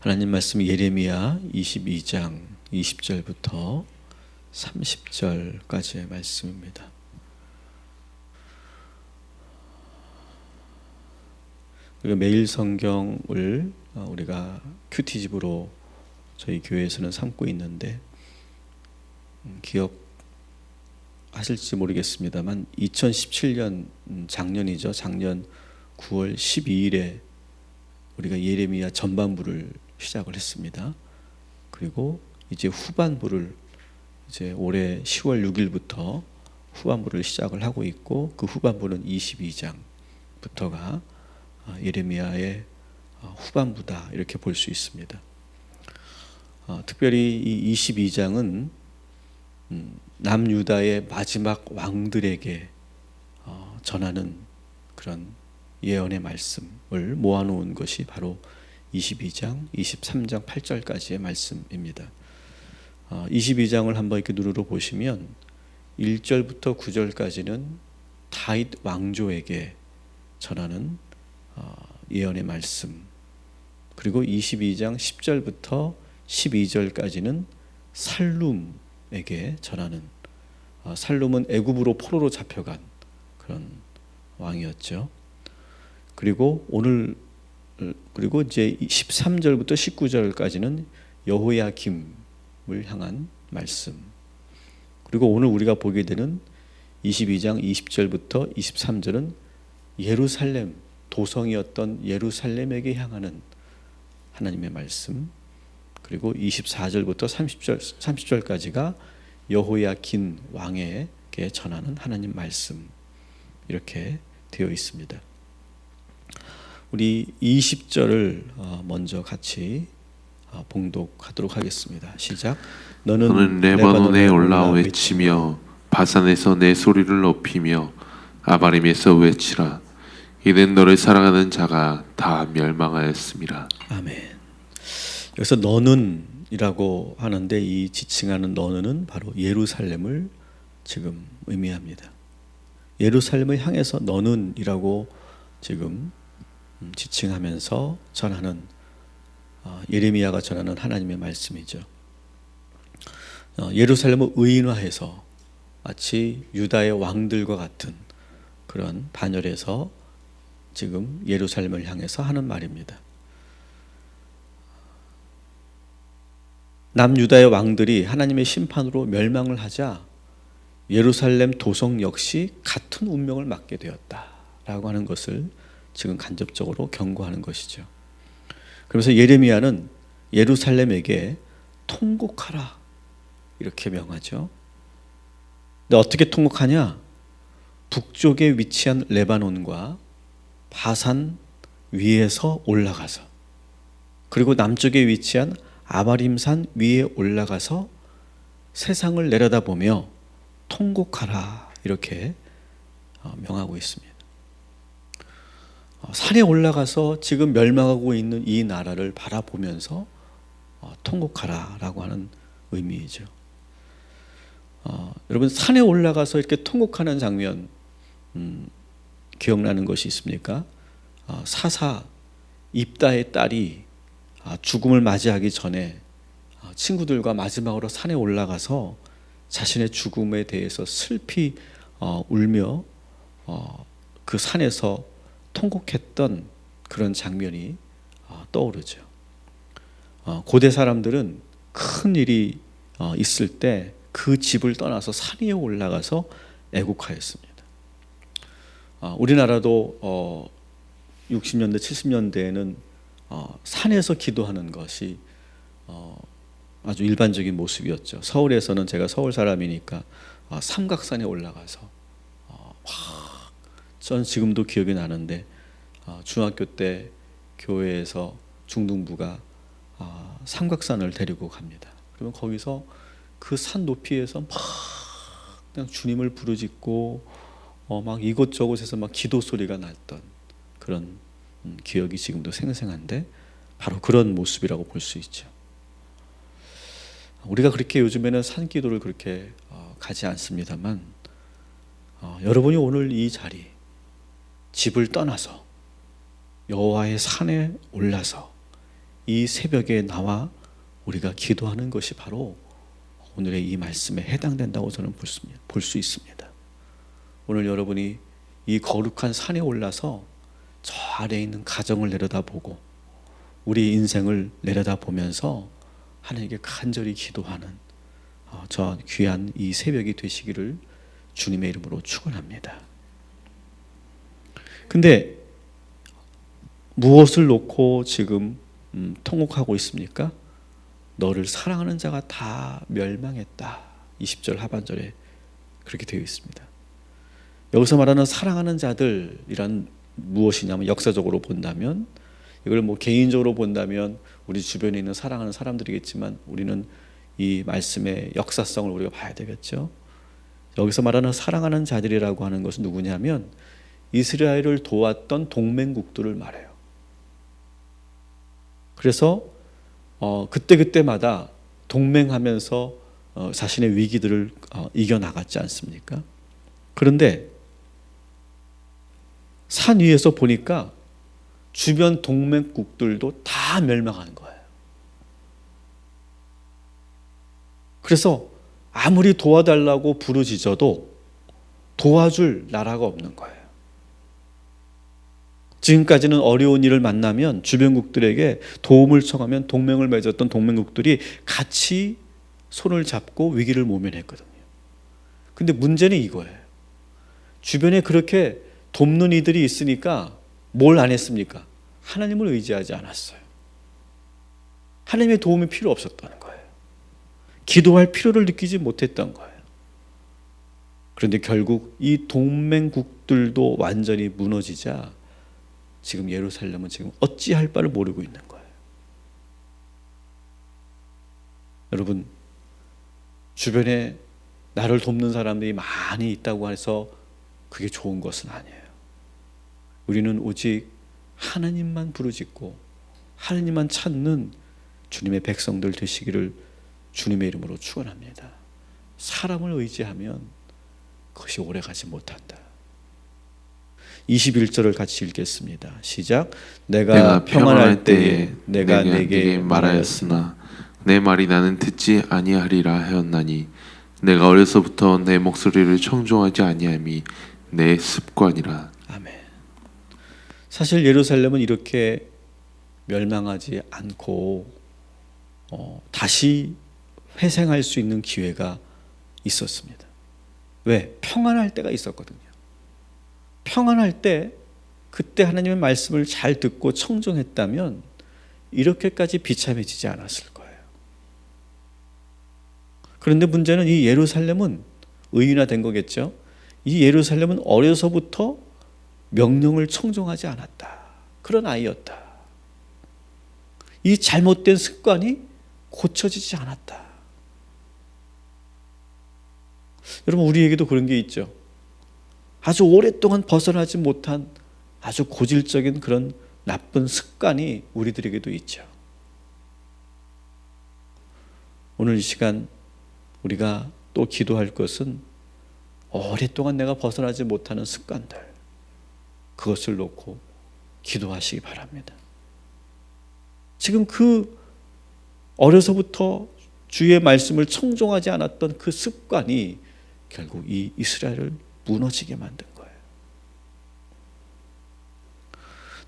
하나님 말씀 예레미야 22장 20절부터 30절까지의 말씀입니다. 우리가 매일 성경을 우리가 큐티집으로 저희 교회에서는 삼고 있는데 기억하실지 모르겠습니다만 2017년 작년이죠. 작년 9월 12일에 우리가 예레미야 전반부를 시작을 했습니다. 그리고 이제 후반부를 이제 올해 10월 6일부터 후반부를 시작을 하고 있고, 그 후반부는 22장부터가 예레미야의 후반부다 이렇게 볼 수 있습니다. 특별히 이 22장은 남유다의 마지막 왕들에게 전하는 그런 예언의 말씀을 모아놓은 것이 바로 22장, 23장 8절까지의 말씀입니다. 22장을 한번 이렇게 누르러 보시면 1절부터 9절까지는 다윗 왕조에게 전하는 예언의 말씀, 그리고 22장 10절부터 12절까지는 살룸에게 전하는, 살룸은 애굽으로 포로로 잡혀간 그런 왕이었죠. 그리고 이제 13절부터 19절까지는 여호야김을 향한 말씀. 그리고 오늘 우리가 보게 되는 22장 20절부터 23절은 예루살렘, 도성이었던 예루살렘에게 향하는 하나님의 말씀. 그리고 24절부터 30절까지가 여호야긴 왕에게 전하는 하나님 말씀. 이렇게 되어 있습니다. 우리 20절을 먼저 같이 봉독하도록 하겠습니다. 시작. 너는 레바논에 올라와 외치며 바산에서 내 소리를 높이며 아바림에서 외치라. 이는 너를 사랑하는 자가 다 멸망하였습니다. 아멘. 여기서 너는 이라고 하는데, 이 지칭하는 너는 바로 예루살렘을 지금 의미합니다. 예루살렘을 향해서 너는 이라고 지금 지칭하면서 전하는, 예레미야가 전하는 하나님의 말씀이죠. 예루살렘을 의인화해서 마치 유다의 왕들과 같은 그런 반열에서 지금 예루살렘을 향해서 하는 말입니다. 남유다의 왕들이 하나님의 심판으로 멸망을 하자 예루살렘 도성 역시 같은 운명을 맞게 되었다라고 하는 것을 지금 간접적으로 경고하는 것이죠. 그러면서 예레미야는 예루살렘에게 통곡하라 이렇게 명하죠. 근데 어떻게 통곡하냐? 북쪽에 위치한 레바논과 바산 위에서 올라가서, 그리고 남쪽에 위치한 아바림산 위에 올라가서 세상을 내려다보며 통곡하라 이렇게 명하고 있습니다. 산에 올라가서 지금 멸망하고 있는 이 나라를 바라보면서 통곡하라라고 하는 의미이죠. 여러분, 산에 올라가서 이렇게 통곡하는 장면 기억나는 것이 있습니까? 사사 입다의 딸이 죽음을 맞이하기 전에 친구들과 마지막으로 산에 올라가서 자신의 죽음에 대해서 슬피 울며 그 산에서 통곡했던 그런 장면이 떠오르죠. 고대 사람들은 큰 일이 있을 때 그 집을 떠나서 산 위에 올라가서 애국하였습니다. 우리나라도 60년대 70년대에는 산에서 기도하는 것이 아주 일반적인 모습이었죠. 서울에서는, 제가 서울 사람이니까 삼각산에 올라가서 전 지금도 기억이 나는데, 중학교 때 교회에서 중등부가 삼각산을 데리고 갑니다. 그러면 거기서 그 산 높이에서 막 그냥 주님을 부르짖고 막 이곳저곳에서 막 기도 소리가 났던 그런 기억이 지금도 생생한데, 바로 그런 모습이라고 볼 수 있죠. 우리가 그렇게 요즘에는 산기도를 그렇게 가지 않습니다만, 여러분이 오늘 이 자리, 집을 떠나서 여호와의 산에 올라서 이 새벽에 나와 우리가 기도하는 것이 바로 오늘의 이 말씀에 해당된다고 저는 볼 수 있습니다. 오늘 여러분이 이 거룩한 산에 올라서 저 아래에 있는 가정을 내려다보고 우리 인생을 내려다보면서 하나님께 간절히 기도하는 저 귀한 이 새벽이 되시기를 주님의 이름으로 축원합니다. 근데 무엇을 놓고 지금 통곡하고 있습니까? 너를 사랑하는 자가 다 멸망했다. 20절 하반절에 그렇게 되어 있습니다. 여기서 말하는 사랑하는 자들이란 무엇이냐면 역사적으로 본다면 이걸 개인적으로 본다면 우리 주변에 있는 사랑하는 사람들이겠지만 우리는 이 말씀의 역사성을 우리가 봐야 되겠죠. 여기서 말하는 사랑하는 자들이라고 하는 것은 누구냐면 이스라엘을 도왔던 동맹국들을 말해요. 그래서 그때마다 동맹하면서 자신의 위기들을 이겨나갔지 않습니까? 그런데 산 위에서 보니까 주변 동맹국들도 다 멸망한 거예요. 그래서 아무리 도와달라고 부르짖어도 도와줄 나라가 없는 거예요. 지금까지는 어려운 일을 만나면 주변국들에게 도움을 청하면 동맹을 맺었던 동맹국들이 같이 손을 잡고 위기를 모면했거든요. 근데 문제는 이거예요. 주변에 그렇게 돕는 이들이 있으니까 뭘 안 했습니까? 하나님을 의지하지 않았어요. 하나님의 도움이 필요 없었다는 거예요. 기도할 필요를 느끼지 못했던 거예요. 그런데 결국 이 동맹국들도 완전히 무너지자 지금 예루살렘은 지금 어찌할 바를 모르고 있는 거예요. 여러분, 주변에 나를 돕는 사람들이 많이 있다고 해서 그게 좋은 것은 아니에요. 우리는 오직 하나님만 부르짖고 하나님만 찾는 주님의 백성들 되시기를 주님의 이름으로 축원합니다. 사람을 의지하면 그것이 오래가지 못한다. 21절을 같이 읽겠습니다. 시작. 내가 평안할 때에 내가 내게 말하였으나 내 말이 나는 듣지 아니하리라 하였나니 내가 어려서부터 내 목소리를 청종하지 아니함이 내 습관이라. 아멘. 사실 예루살렘은 이렇게 멸망하지 않고 다시 회생할 수 있는 기회가 있었습니다. 왜? 평안할 때가 있었거든요. 평안할 때 그때 하나님의 말씀을 잘 듣고 청종했다면 이렇게까지 비참해지지 않았을 거예요. 그런데 문제는 이 예루살렘은 의인화된 거겠죠. 이 예루살렘은 어려서부터 명령을 청종하지 않았다. 그런 아이였다. 이 잘못된 습관이 고쳐지지 않았다. 여러분, 우리에게도 그런 게 있죠. 아주 오랫동안 벗어나지 못한 아주 고질적인 그런 나쁜 습관이 우리들에게도 있죠. 오늘 이 시간 우리가 또 기도할 것은 오랫동안 내가 벗어나지 못하는 습관들, 그것을 놓고 기도하시기 바랍니다. 지금 그 어려서부터 주의 말씀을 청종하지 않았던 그 습관이 결국 이 이스라엘을 무너지게 만든 거예요.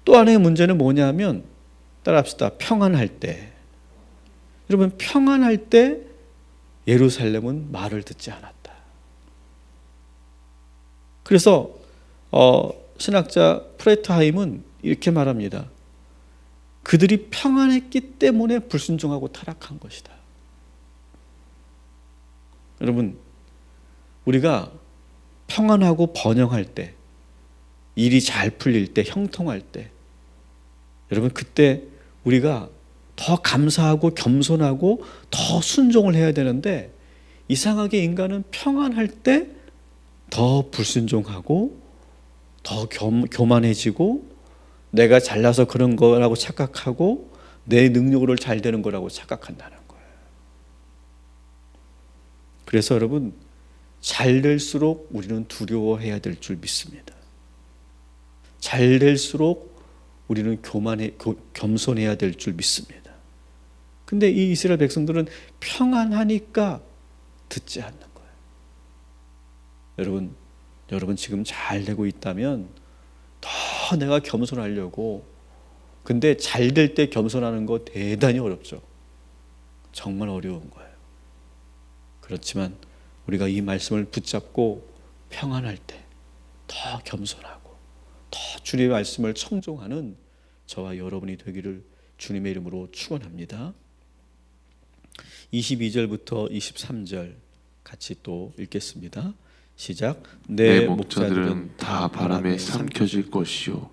또 하나의 문제는 뭐냐면, 따라합시다. 평안할 때. 여러분, 평안할 때 예루살렘은 말을 듣지 않았다. 그래서 신학자 프레트하임은 이렇게 말합니다. 그들이 평안했기 때문에 불순종하고 타락한 것이다. 여러분, 우리가 평안하고 번영할 때, 일이 잘 풀릴 때, 형통할 때, 여러분 그때 우리가 더 감사하고 겸손하고 더 순종을 해야 되는데, 이상하게 인간은 평안할 때 더 불순종하고 더 교만해지고 내가 잘나서 그런 거라고 착각하고 내 능력으로 잘 되는 거라고 착각한다는 거예요. 그래서 여러분, 잘 될수록 우리는 두려워해야 될 줄 믿습니다. 잘 될수록 우리는 겸손해야 될 줄 믿습니다. 근데 이 이스라엘 백성들은 평안하니까 듣지 않는 거예요. 여러분 지금 잘 되고 있다면 더 내가 겸손하려고, 근데 잘 될 때 겸손하는 거 대단히 어렵죠. 정말 어려운 거예요. 그렇지만 우리가 이 말씀을 붙잡고 평안할 때 더 겸손하고 더 주님의 말씀을 청종하는 저와 여러분이 되기를 주님의 이름으로 축원합니다. 22절부터 23절 같이 또 읽겠습니다. 시작. 내 목자들은 다 바람에 삼켜질 것이요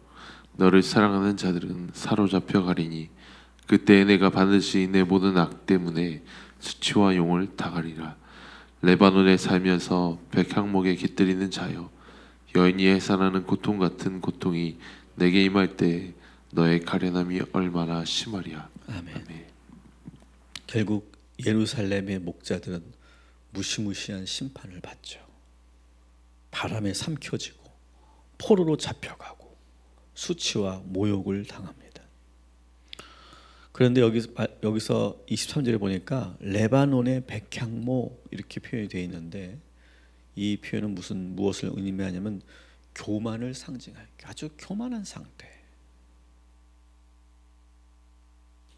너를 사랑하는 자들은 사로잡혀 가리니 그때 내가 반드시 내 모든 악 때문에 수치와 용을 당하리라. 레바논에 살면서 백향목에 깃들이는 자여, 여인이 해산하는 고통 같은 고통이 내게 임할 때 너의 가련함이 얼마나 심하랴. 아멘. 결국 예루살렘의 목자들은 무시무시한 심판을 받죠. 바람에 삼켜지고 포로로 잡혀가고 수치와 모욕을 당합니다. 그런데 여기서 23절에 보니까 레바논의 백향목 이렇게 표현이 되어 있는데, 이 표현은 무엇을 의미하냐면 교만을 상징해요. 아주 교만한 상태.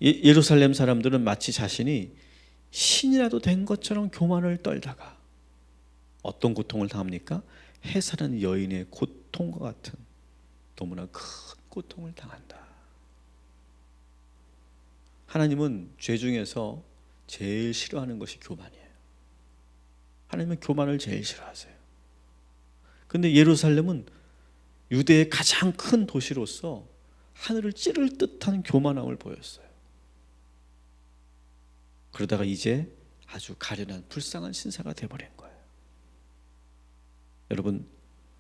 예루살렘 사람들은 마치 자신이 신이라도 된 것처럼 교만을 떨다가 어떤 고통을 당합니까? 해산하는 여인의 고통과 같은 너무나 큰 고통을 당한다. 하나님은 죄 중에서 제일 싫어하는 것이 교만이에요. 하나님은 교만을 제일 싫어하세요. 그런데 예루살렘은 유대의 가장 큰 도시로서 하늘을 찌를 듯한 교만함을 보였어요. 그러다가 이제 아주 가련한 불쌍한 신사가 되어버린 거예요. 여러분,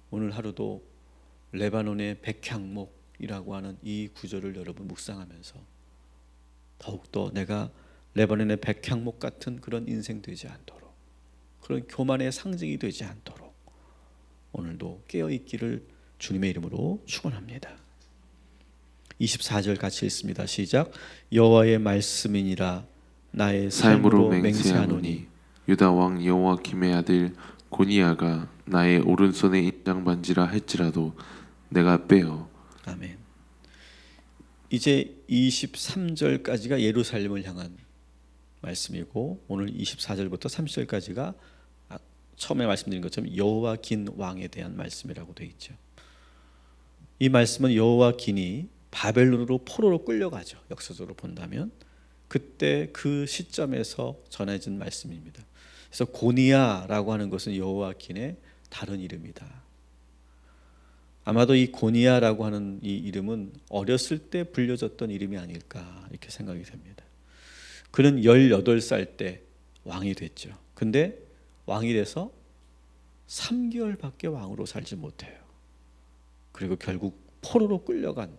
오늘 하루도 레바논의 백향목이라고 하는 이 구절을 여러분 묵상하면서 더욱더 내가 레바논의 백향목 같은 그런 인생 되지 않도록, 그런 교만의 상징이 되지 않도록 오늘도 깨어있기를 주님의 이름으로 축원합니다. 24절 같이 읽습니다. 시작. 여호와의 말씀이니라 나의 삶으로 맹세하노니 유다 왕 여호와김의 아들 고니야가 나의 오른손에 인장반지라 할지라도 내가 빼어. 아멘. 이제 23절까지가 예루살렘을 향한 말씀이고, 오늘 24절부터 30절까지가 처음에 말씀드린 것처럼 여호와긴 왕에 대한 말씀이라고 되어 있죠. 이 말씀은 여호와긴이 바벨론으로 포로로 끌려가죠. 역사적으로 본다면 그때 그 시점에서 전해진 말씀입니다. 그래서 고니야라고 하는 것은 여호와긴의 다른 이름이다. 아마도 이 고니야라고 하는 이 이름은 어렸을 때 불려졌던 이름이 아닐까 이렇게 생각이 됩니다. 그는 18살 때 왕이 됐죠. 근데 왕이 돼서 3개월밖에 왕으로 살지 못해요. 그리고 결국 포로로 끌려간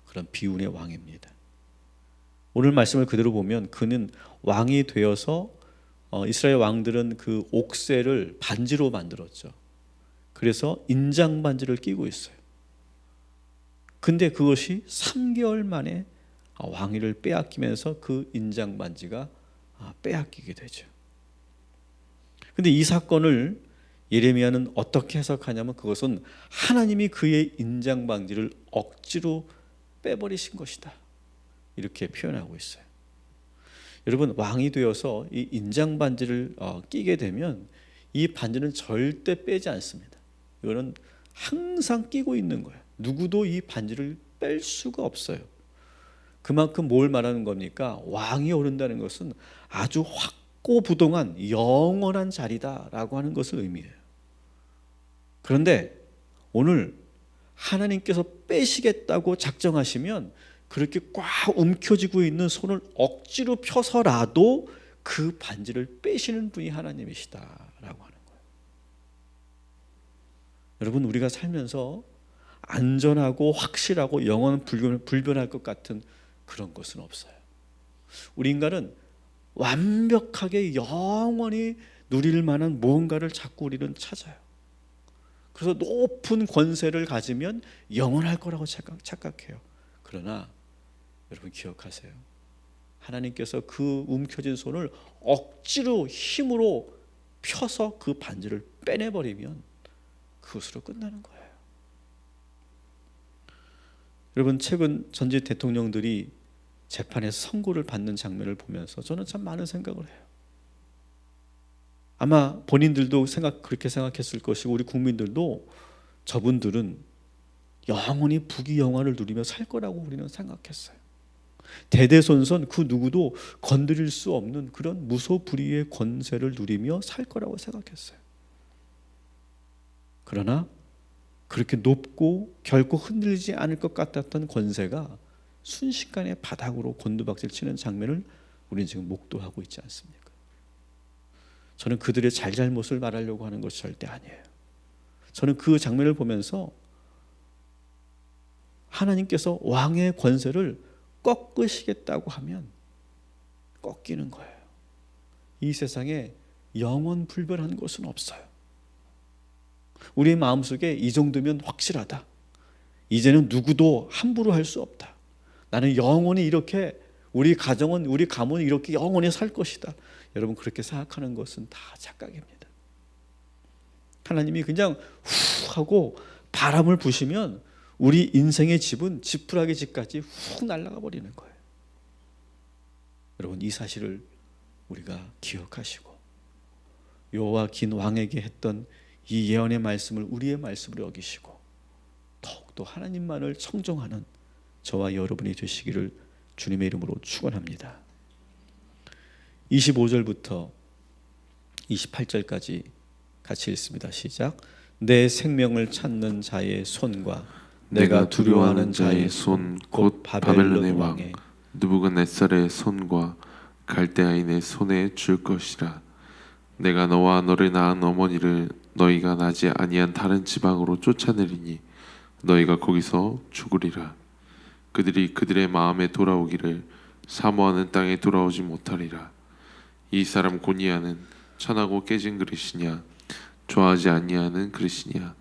그런 비운의 왕입니다. 오늘 말씀을 그대로 보면 그는 왕이 되어서 이스라엘 왕들은 그 옥새를 반지로 만들었죠. 그래서 인장 반지를 끼고 있어요. 근데 그것이 3개월 만에 왕위를 빼앗기면서 그 인장 반지가 빼앗기게 되죠. 근데 이 사건을 예레미야는 어떻게 해석하냐면 그것은 하나님이 그의 인장 반지를 억지로 빼버리신 것이다. 이렇게 표현하고 있어요. 여러분, 왕이 되어서 이 인장 반지를 끼게 되면 이 반지는 절대 빼지 않습니다. 이거는 항상 끼고 있는 거예요. 누구도 이 반지를 뺄 수가 없어요. 그만큼 뭘 말하는 겁니까? 왕이 오른다는 것은 아주 확고부동한 영원한 자리다라고 하는 것을 의미해요. 그런데 오늘 하나님께서 빼시겠다고 작정하시면 그렇게 꽉 움켜쥐고 있는 손을 억지로 펴서라도 그 반지를 빼시는 분이 하나님이시다라고 하는 거예요. 여러분, 우리가 살면서 안전하고 확실하고 영원 불변할 것 같은 그런 것은 없어요. 우리 인간은 완벽하게 영원히 누릴 만한 무언가를 자꾸 우리는 찾아요. 그래서 높은 권세를 가지면 영원할 거라고 착각해요. 그러나 여러분 기억하세요. 하나님께서 그 움켜진 손을 억지로 힘으로 펴서 그 반지를 빼내버리면 그것으로 끝나는 거예요. 여러분, 최근 전직 대통령들이 재판에서 선고를 받는 장면을 보면서 저는 참 많은 생각을 해요. 아마 본인들도 그렇게 생각했을 것이고 우리 국민들도 저분들은 영원히 부귀영화를 누리며 살 거라고 우리는 생각했어요. 대대손손 그 누구도 건드릴 수 없는 그런 무소불위의 권세를 누리며 살 거라고 생각했어요. 그러나 그렇게 높고 결코 흔들리지 않을 것 같았던 권세가 순식간에 바닥으로 곤두박질 치는 장면을 우리는 지금 목도하고 있지 않습니까? 저는 그들의 잘잘못을 말하려고 하는 것이 절대 아니에요. 저는 그 장면을 보면서 하나님께서 왕의 권세를 꺾으시겠다고 하면 꺾이는 거예요. 이 세상에 영원 불변한 것은 없어요. 우리 마음속에 이 정도면 확실하다. 이제는 누구도 함부로 할 수 없다. 나는 영원히 이렇게 우리 가정은 우리 가문은 이렇게 영원히 살 것이다. 여러분, 그렇게 생각하는 것은 다 착각입니다. 하나님이 그냥 후 하고 바람을 부시면 우리 인생의 집은 지푸라기 집까지 훅 날아가 버리는 거예요. 여러분, 이 사실을 우리가 기억하시고 요호와긴 왕에게 했던 이 예언의 말씀을 우리의 말씀으로 여기시고 더욱더 하나님만을 청정하는 저와 여러분이 되시기를 주님의 이름으로 축원합니다. 25절부터 28절까지 같이 읽습니다. 시작. 내 생명을 찾는 자의 손과 내가 두려워하는 자의 손 곧 바벨론의 왕 느부갓네살의 손과 갈대아인의 손에 줄 것이라. 내가 너와 너를 낳은 어머니를 너희가 나지 아니한 다른 지방으로 쫓아내리니 너희가 거기서 죽으리라. 그들이 그들의 마음에 돌아오기를 사모하는 땅에 돌아오지 못하리라. 이 사람 고니아는 천하고 깨진 그릇이냐 좋아하지 아니하는 그릇이냐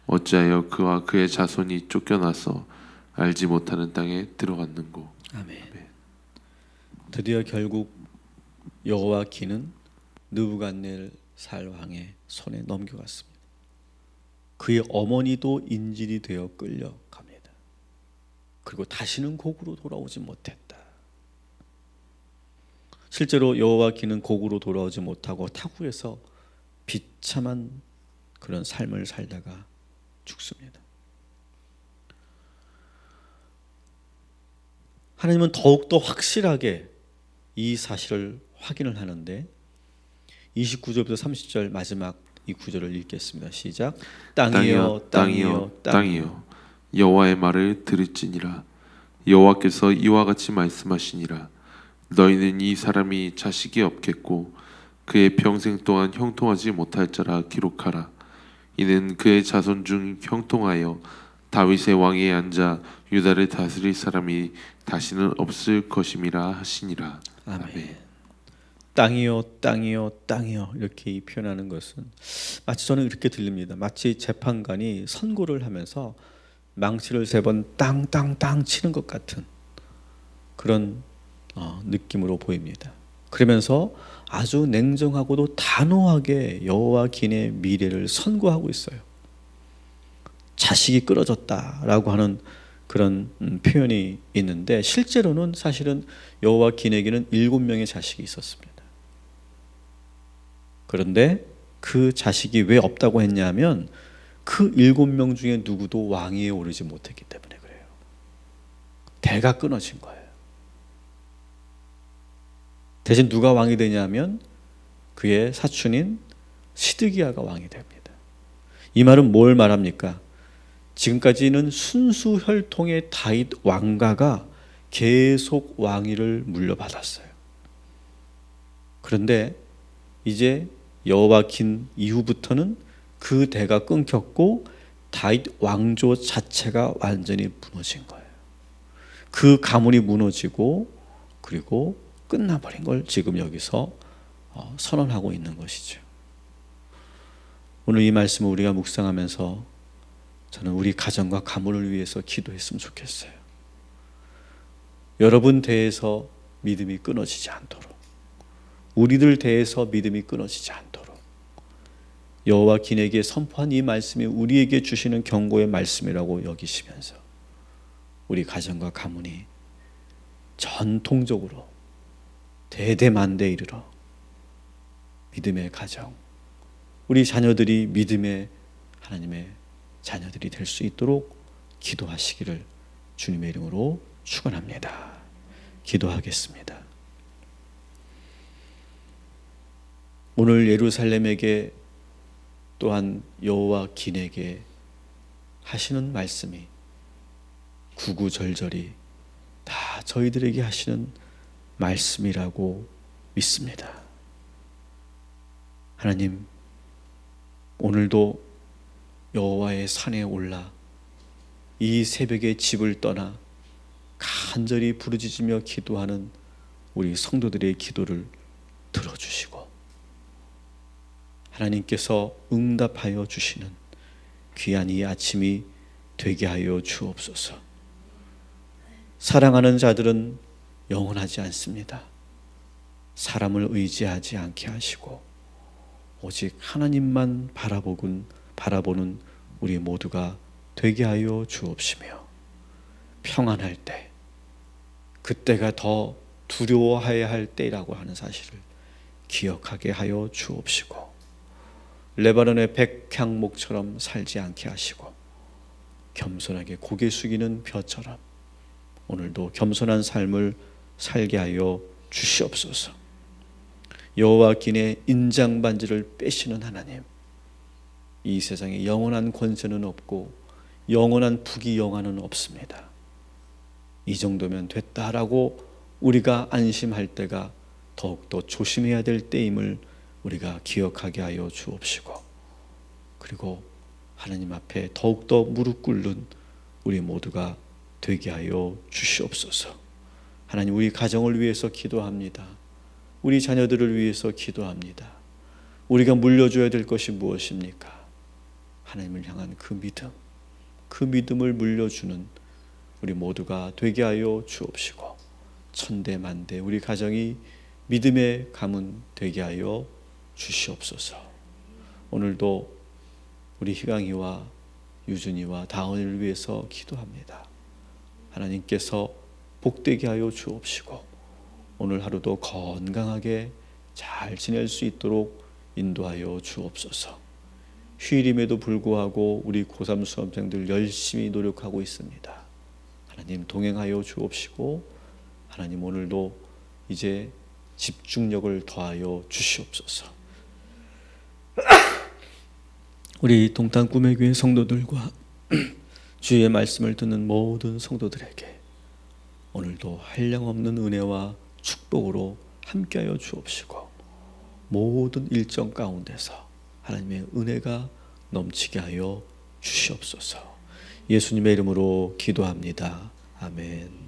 어찌하여 그와 그의 자손이 쫓겨나서 알지 못하는 땅에 들어갔는고. 아멘. 드디어 결국 여호와긴은 느부갓네살 왕의 손에 넘겨갔습니다. 그의 어머니도 인질이 되어 끌려갑니다. 그리고 다시는 고구로 돌아오지 못했다. 실제로 여호와긴은 고구로 돌아오지 못하고 타국에서 비참한 그런 삶을 살다가 죽습니다. 하나님은 더욱더 확실하게 이 사실을 확인을 하는데 29절부터 30절 마지막 이 구절을 읽겠습니다. 시작. 땅이여 땅이여 땅이여 여호와의 말을 들을지니라. 여호와께서 이와 같이 말씀하시니라. 너희는 이 사람이 자식이 없겠고 그의 평생 동안 형통하지 못할 자라 기록하라. 이는 그의 자손 중 형통하여 다윗의 왕위에 앉아 유다를 다스릴 사람이 다시는 없을 것임이라 하시니라. 아멘. 땅이요 땅이요 땅이요 이렇게 표현하는 것은 마치 저는 이렇게 들립니다. 마치 재판관이 선고를 하면서 망치를 3번 땅땅땅 치는 것 같은 그런 느낌으로 보입니다. 그러면서 아주 냉정하고도 단호하게 여호와긴의 미래를 선고하고 있어요. 자식이 끊어졌다라고 하는 그런 표현이 있는데 실제로는 사실은 여호와긴에게는 7명의 자식이 있었습니다. 그런데 그 자식이 왜 없다고 했냐면 그 7명 중에 누구도 왕위에 오르지 못했기 때문에 그래요. 대가 끊어진 거예요. 대신 누가 왕이 되냐면 그의 사촌인 시드기야가 왕이 됩니다. 이 말은 뭘 말합니까? 지금까지는 순수 혈통의 다윗 왕가가 계속 왕위를 물려받았어요. 그런데 이제 여호와긴 이후부터는 그 대가 끊겼고 다윗 왕조 자체가 완전히 무너진 거예요. 그 가문이 무너지고 그리고 끝나버린 걸 지금 여기서 선언하고 있는 것이죠. 오늘 이 말씀을 우리가 묵상하면서 저는 우리 가정과 가문을 위해서 기도했으면 좋겠어요. 여러분 대에서 믿음이 끊어지지 않도록, 우리들 대해서 믿음이 끊어지지 않도록 여호와 긴에게 선포한 이 말씀이 우리에게 주시는 경고의 말씀이라고 여기시면서 우리 가정과 가문이 전통적으로 대대만대에 이르러 믿음의 가정, 우리 자녀들이 믿음의 하나님의 자녀들이 될 수 있도록 기도하시기를 주님의 이름으로 축원합니다. 기도하겠습니다. 오늘 예루살렘에게 또한 여호와 긴에게 하시는 말씀이 구구절절이 다 저희들에게 하시는 말씀이라고 믿습니다. 하나님, 오늘도 여호와의 산에 올라 이 새벽에 집을 떠나 간절히 부르짖으며 기도하는 우리 성도들의 기도를 들어주시고 하나님께서 응답하여 주시는 귀한 이 아침이 되게 하여 주옵소서. 사랑하는 자들은 영원하지 않습니다. 사람을 의지하지 않게 하시고 오직 하나님만 바라보는 우리 모두가 되게 하여 주옵시며, 평안할 때, 그때가 더 두려워해야 할 때라고 하는 사실을 기억하게 하여 주옵시고, 레바논의 백향목처럼 살지 않게 하시고 겸손하게 고개 숙이는 벼처럼 오늘도 겸손한 삶을 살게 하여 주시옵소서. 여호와 긴의 인장반지를 빼시는 하나님, 이 세상에 영원한 권세는 없고 영원한 부귀영화는 없습니다. 이 정도면 됐다라고 우리가 안심할 때가 더욱더 조심해야 될 때임을 우리가 기억하게 하여 주옵시고, 그리고 하나님 앞에 더욱더 무릎 꿇는 우리 모두가 되게 하여 주시옵소서. 하나님, 우리 가정을 위해서 기도합니다. 우리 자녀들을 위해서 기도합니다. 우리가 물려줘야 될 것이 무엇입니까? 하나님을 향한 그 믿음, 그 믿음을 물려주는 우리 모두가 되게 하여 주옵시고, 천대만대 우리 가정이 믿음의 가문 되게 하여 주시옵소서. 오늘도 우리 희강이와 유준이와 다은이를 위해서 기도합니다. 하나님께서 복되게 하여 주옵시고 오늘 하루도 건강하게 잘 지낼 수 있도록 인도하여 주옵소서. 휴일임에도 불구하고 우리 고3 수험생들 열심히 노력하고 있습니다. 하나님 동행하여 주옵시고, 하나님 오늘도 이제 집중력을 더하여 주시옵소서. 우리 동탄 꿈의 교회 성도들과 주의 말씀을 듣는 모든 성도들에게 오늘도 한량없는 은혜와 축복으로 함께하여 주옵시고, 모든 일정 가운데서 하나님의 은혜가 넘치게 하여 주시옵소서. 예수님의 이름으로 기도합니다. 아멘.